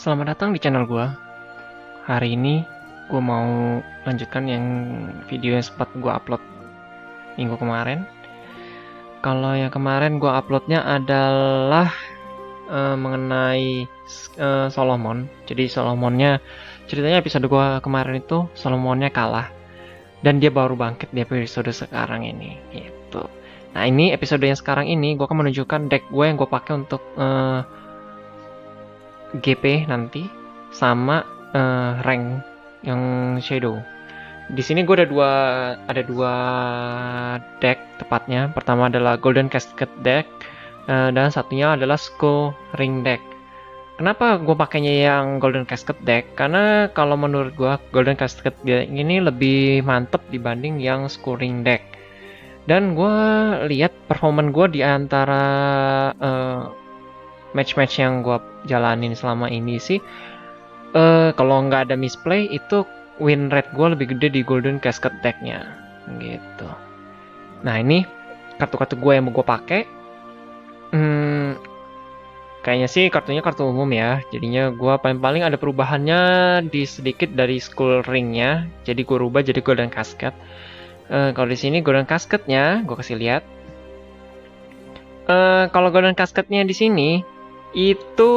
Selamat datang di channel gua. Hari ini gua mau lanjutkan yang video yang sempat gua upload minggu kemarin. Kalau yang kemarin gua uploadnya adalah mengenai Solomon. Jadi Solomonnya, ceritanya episode gua kemarin itu Solomonnya kalah dan dia baru bangkit di episode sekarang ini gitu. Nah, ini episode yang sekarang ini gua akan menunjukkan deck gue yang gua pakai untuk GP nanti sama rank yang shadow. Di sini gue ada dua deck tepatnya. Pertama adalah Golden Casket deck dan satunya adalah Skull Ring deck. Kenapa gue pakainya yang Golden Casket deck? Karena kalau menurut gue Golden Casket deck ini lebih mantep dibanding yang Skull Ring deck. Dan gue lihat performan gue di antara match-match yang gue jalanin selama ini sih, kalau nggak ada misplay itu win rate gue lebih gede di Golden Casket decknya gitu. Nah, ini kartu-kartu gue yang mau gue pakai. Kayaknya sih kartunya kartu umum ya, jadinya gue paling ada perubahannya di sedikit dari Skull Ringnya, jadi gue rubah jadi Golden Casket. Kalau di sini Golden Casketnya gue kasih lihat. Kalau Golden Casketnya di sini itu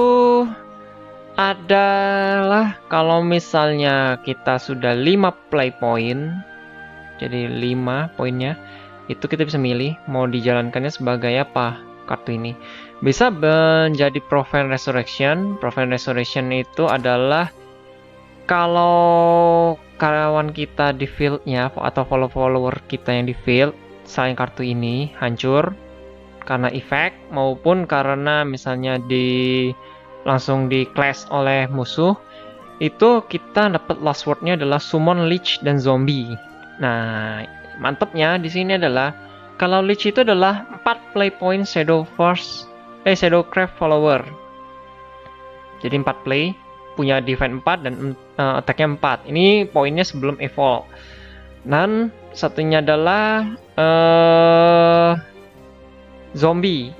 adalah kalau misalnya kita sudah 5 play point, jadi 5 poinnya, itu kita bisa milih mau dijalankannya sebagai apa kartu ini. Bisa menjadi Profane Resurrection. Profane Resurrection itu adalah kalau karyawan kita di fieldnya atau follower kita yang di field selain kartu ini hancur karena efek maupun karena misalnya langsung di clash oleh musuh, itu kita dapat last wordnya adalah summon Lich dan zombie. Nah, mantepnya di sini adalah kalau Lich itu adalah 4 play point Shadowcraft follower. Jadi 4 play, punya defense 4 dan attack-nya 4. Ini poinnya sebelum evolve. Dan satunya adalah zombie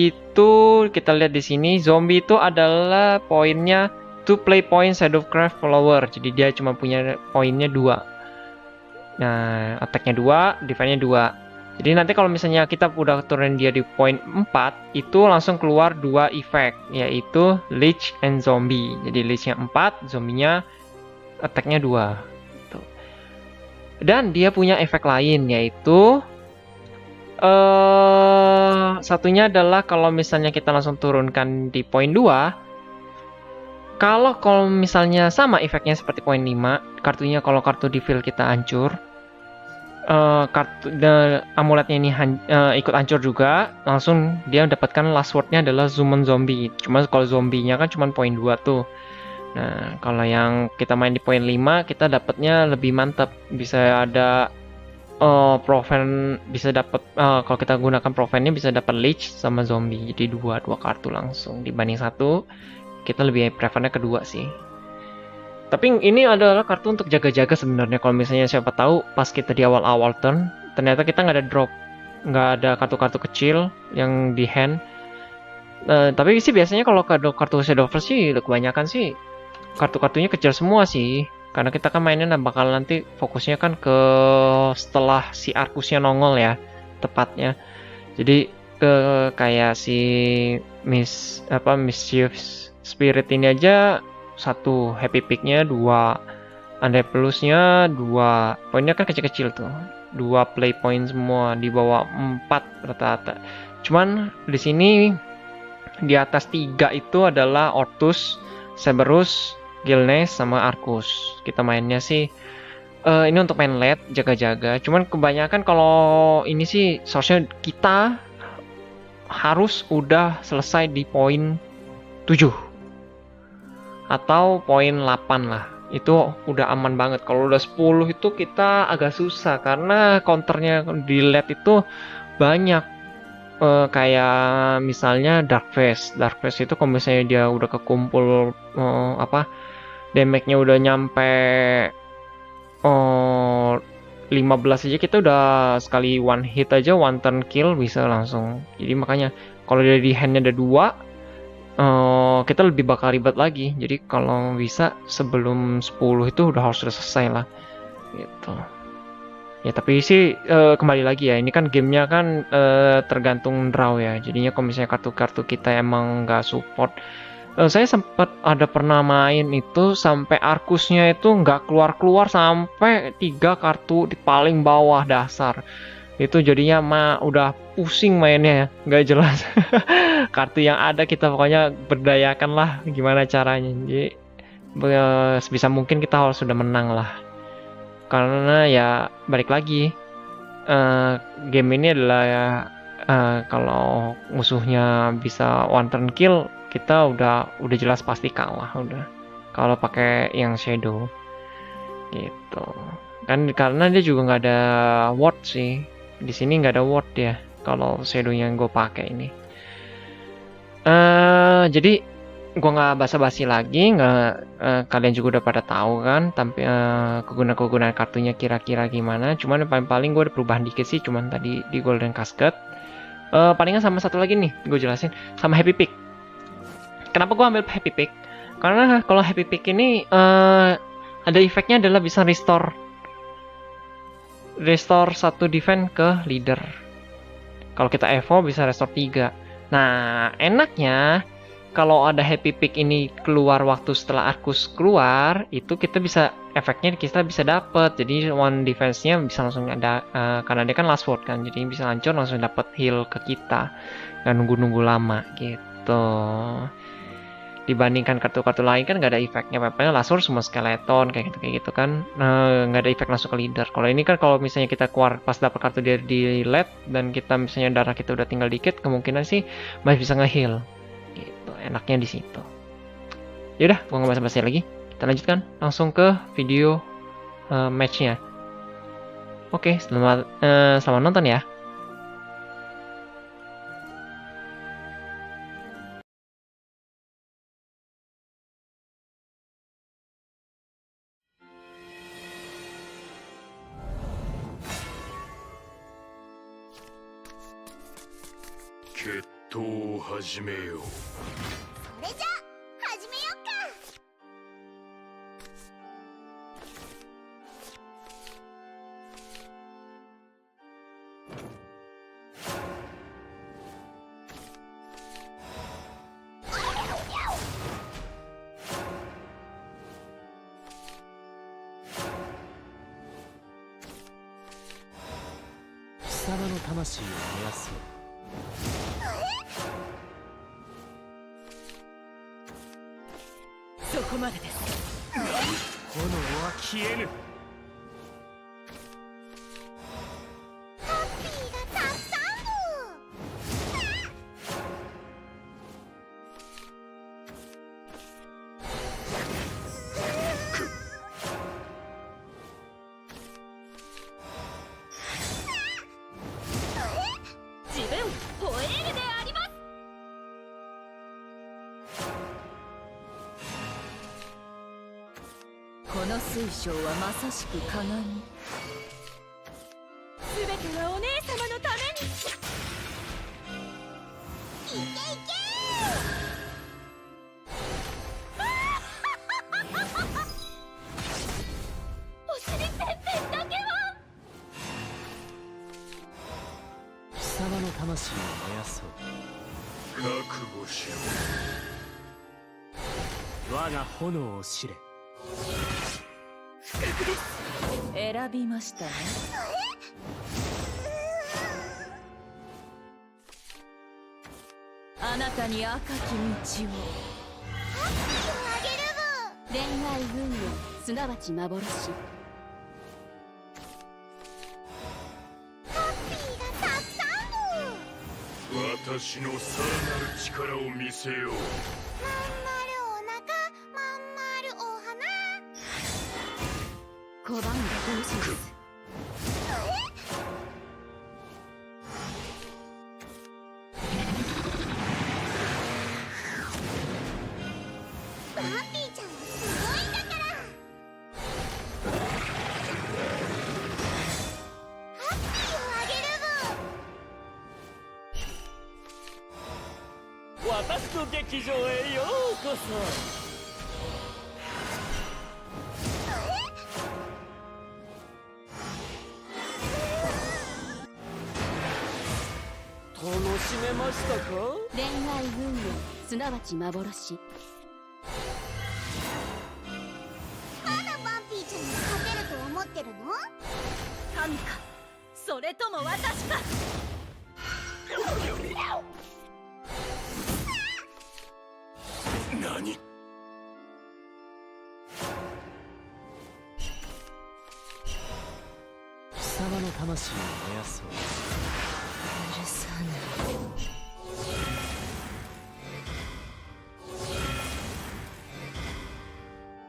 itu kita lihat di sini. Zombie itu adalah poinnya 2 play point Shadowcraft follower. Jadi dia cuma punya poinnya 2. Nah, attack-nya 2, defense-nya 2. Jadi nanti kalau misalnya kita udah turunin dia di poin 4, itu langsung keluar 2 efek, yaitu Lich and Zombie. Jadi Lich-nya 4, zombie-nya attack-nya 2. Dan dia punya efek lain, yaitu satunya adalah kalau misalnya kita langsung turunkan di poin 2, kalau misalnya sama efeknya seperti poin 5, kartunya kalau kartu di field kita hancur, amuletnya ini ikut hancur juga, langsung dia mendapatkan last wordnya adalah summon zombie. Cuma kalau zombinya kan cuma poin 2 tuh. Nah, kalau yang kita main di poin 5, kita dapatnya lebih mantap. Bisa ada Profane, bisa dapat kalau kita gunakan Profane-nya bisa dapat Lich sama zombie. Jadi dua kartu langsung dibanding satu. Kita lebih prefernya kedua sih. Tapi ini adalah kartu untuk jaga-jaga sebenarnya. Kalau misalnya siapa tahu pas kita di awal-awal turn, ternyata kita nggak ada drop, nggak ada kartu-kartu kecil yang di hand. Tapi sih biasanya kalau kartu Shadowverse sih kebanyakan sih kartu-kartunya kecil semua sih. Karena kita kan mainnya bakal nanti fokusnya kan ke setelah si Arcusnya nongol ya, tepatnya. Jadi kayak si Mischief Spirit ini aja 1 happy pick-nya 2, andai plusnya 2, poinnya kan kecil-kecil tuh, 2 play point semua, di bawah 4 rata-rata. Cuman di sini di atas 3 itu adalah Ortus, Cerberus, Gilneas sama Arcus. Kita mainnya sih ini untuk main late, jaga-jaga. Cuman kebanyakan kalau ini sih seharusnya kita harus udah selesai di poin 7 atau poin 8 lah. Itu udah aman banget. Kalau udah 10 itu kita agak susah karena counternya di late itu banyak. Kayak misalnya Darkfest itu kalau misalnya dia udah kekumpul damage-nya udah nyampe 15 aja, kita udah sekali one hit aja, one turn kill bisa langsung. Jadi makanya kalau dia di handnya ada 2, kita lebih bakal ribet lagi. Jadi kalau bisa sebelum 10 itu udah harus sudah selesai lah gitu. Ya tapi sih kembali lagi ya, ini kan gamenya kan tergantung draw ya. Jadinya kalau misalnya kartu-kartu kita emang nggak support, saya sempat ada pernah main itu sampai Arkusnya itu nggak keluar-keluar sampai 3 kartu di paling bawah dasar. Itu jadinya udah pusing mainnya ya, nggak jelas. Kartu yang ada kita pokoknya berdayakan lah gimana caranya. Jadi sebisa mungkin kita harus sudah menang lah. Karena ya balik lagi, game ini adalah kalau musuhnya bisa one turn kill, kita udah jelas pasti kalah udah. Kalau pakai yang shadow gitu. Kan karena dia juga nggak ada ward sih. Di sini nggak ada ward ya. Kalau shadow yang gue pakai ini. Jadi gue nggak basa-basi lagi, kalian juga udah pada tahu kan kegunaan kartunya kira-kira gimana. Cuman paling gue ada perubahan dikit sih, cuman tadi di Golden Casket. Palingan sama satu lagi nih gue jelasin, sama Happy Pick. Kenapa gue ambil Happy Pick? Karena kalau Happy Pick ini ada efeknya adalah bisa restore satu defense ke leader. Kalau kita evo bisa restore 3. Nah, enaknya kalau ada Happy Pick ini keluar waktu setelah Arcus keluar, itu efeknya kita bisa dapet. Jadi one defense-nya bisa langsung ada, karena dia kan last word kan, jadi bisa hancur langsung dapat heal ke kita, nggak nunggu-nunggu lama gitu. Dibandingkan kartu-kartu lain kan nggak ada efeknya, apa-apa last word semua skeleton kayak gitu kan, nggak ada efek langsung ke leader. Kalau ini kan kalau misalnya kita keluar pas dapat kartu dia di late dan kita misalnya darah kita udah tinggal dikit, kemungkinan sih masih bisa nge-heal. Gitu, enaknya di situ. Yaudah, gua nggak basa-basi lagi. Kita lanjutkan langsung ke video matchnya. Oke, selamat nonton ya.この水晶はまさしく鏡。すべてはお姉様のために。いけいけおしりペンペンだけは。貴様の魂を燃やそう。覚悟しろ。我が炎を知れ。選びましたね。あなたに赤き道を。恋愛運命、すなわち幻。ハッピーがたくさん。私のさらなる力を見せよう。拒んだ同士です。バーピーちゃんはすごいんだから。ハッピーをあげるブー。カスト劇場へようこそ。楽しめましたか？恋愛運命、すなわち幻。まだバンピーちゃんに勝てると思ってるの？神か、それとも私か。何？貴様の魂を燃やそう。許さない。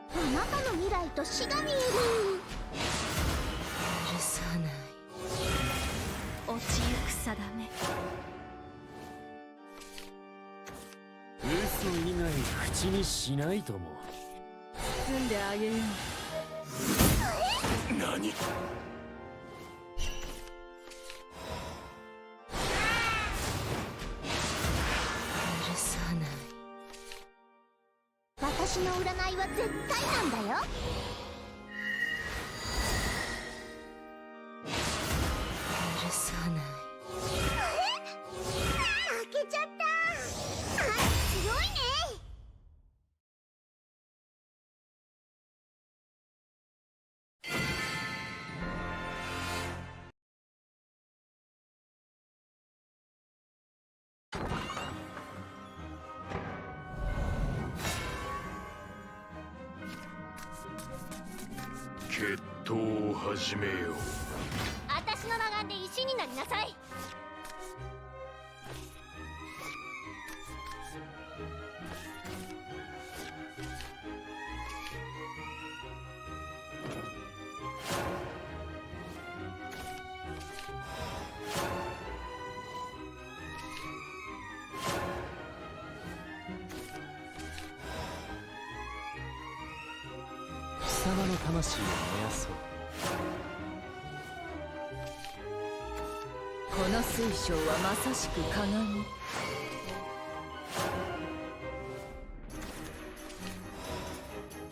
あなたの未来と死が見える。許さない。落ちゆく定め。嘘以外口にしないとも。包んであげよう。何？許さない。私の占いは絶対なんだよ。許さない。負けちゃった。あ、強いね。決闘を始めよう。私の裸眼で石になりなさい。貴様の魂を燃やそう。この水晶はまさしく鏡。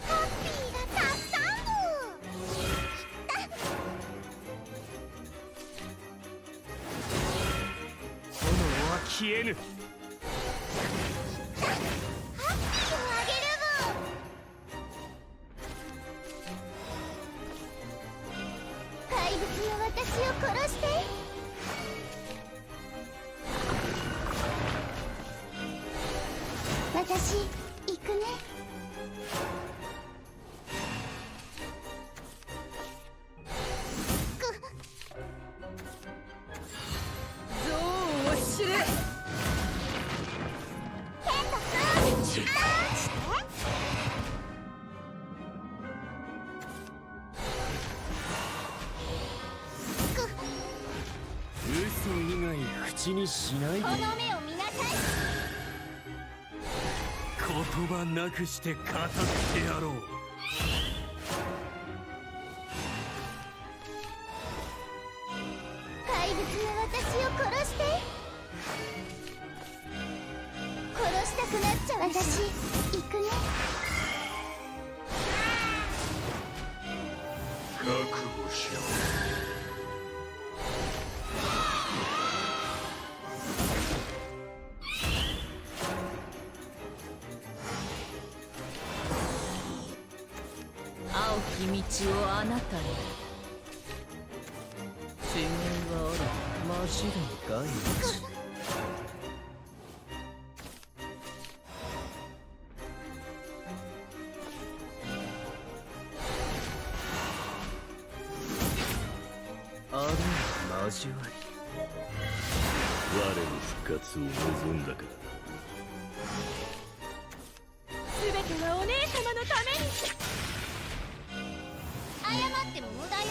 ハッピーがたくさん炎は消えぬ。ハッピーをあげるブー。怪物の私を殺して。私行くね。憎悪を知れ。ケント君、あーして。嘘以外口にしないで。この目を見なさい。言葉なくして語ってやろう。怪物の私を殺して。殺したくなっちゃう。私行くね。覚悟しろ。青き道をあなたに。違いはある。マジで外日。ある交わり。我の復活を望んだか。すべてはお姉様のために。謝っても無駄よ。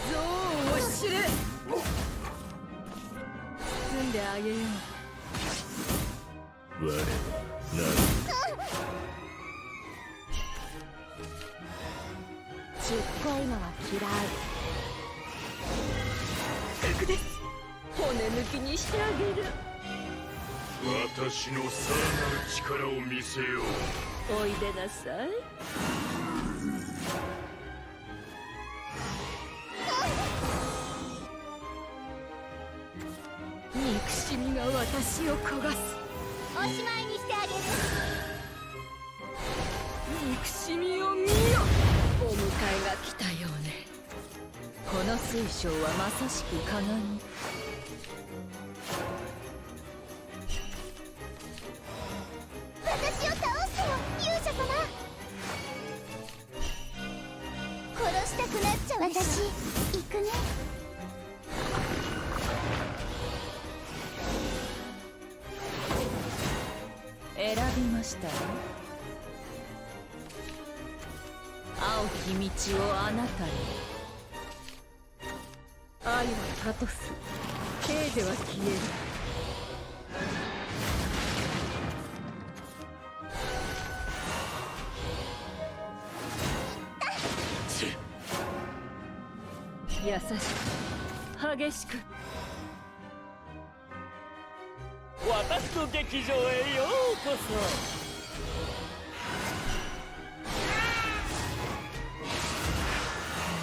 憎悪を知れ。包んであげよう。我はちっこいのは嫌い。約です。骨抜きにしてあげる。私のさらなる力を見せよう。おいでなさい。憎しみが私を焦がす。おしまいにしてあげる。憎しみを見よ。お迎えが来たようね。この水晶はまさしく鏡。私を倒すよ、勇者様。殺したくなっちゃう。私行くね。選びましたよ。青き道をあなたへ。愛は諭す。刑では消える。優しく激しく。私の劇場へようこそ。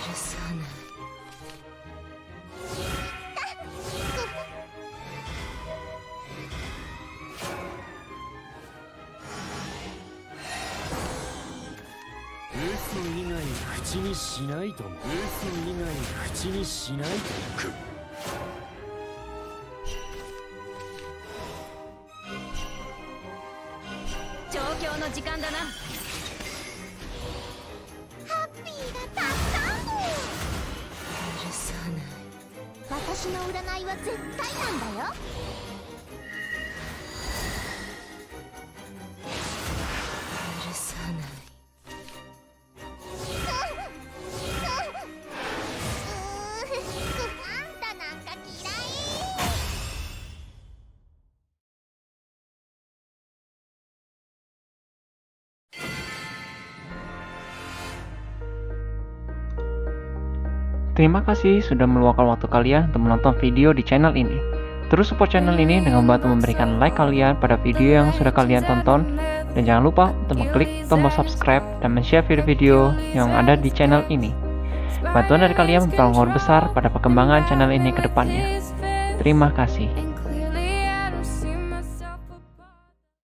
許さない。嘘以外口にしないとも。嘘以外口にしないとも。調教の時間だな。ハッピーがたくさん。許さない。私の占いは絶対なんだよ。許さない。あんたなんか嫌い。Terima kasih sudah meluangkan waktu kalian untuk menonton video di channel ini. Terus support channel ini dengan membantu memberikan like kalian pada video yang sudah kalian tonton. Dan jangan lupa untuk mengklik tombol subscribe dan men-share video-video yang ada di channel ini. Bantuan dari kalian berperan besar pada perkembangan channel ini ke depannya. Terima kasih.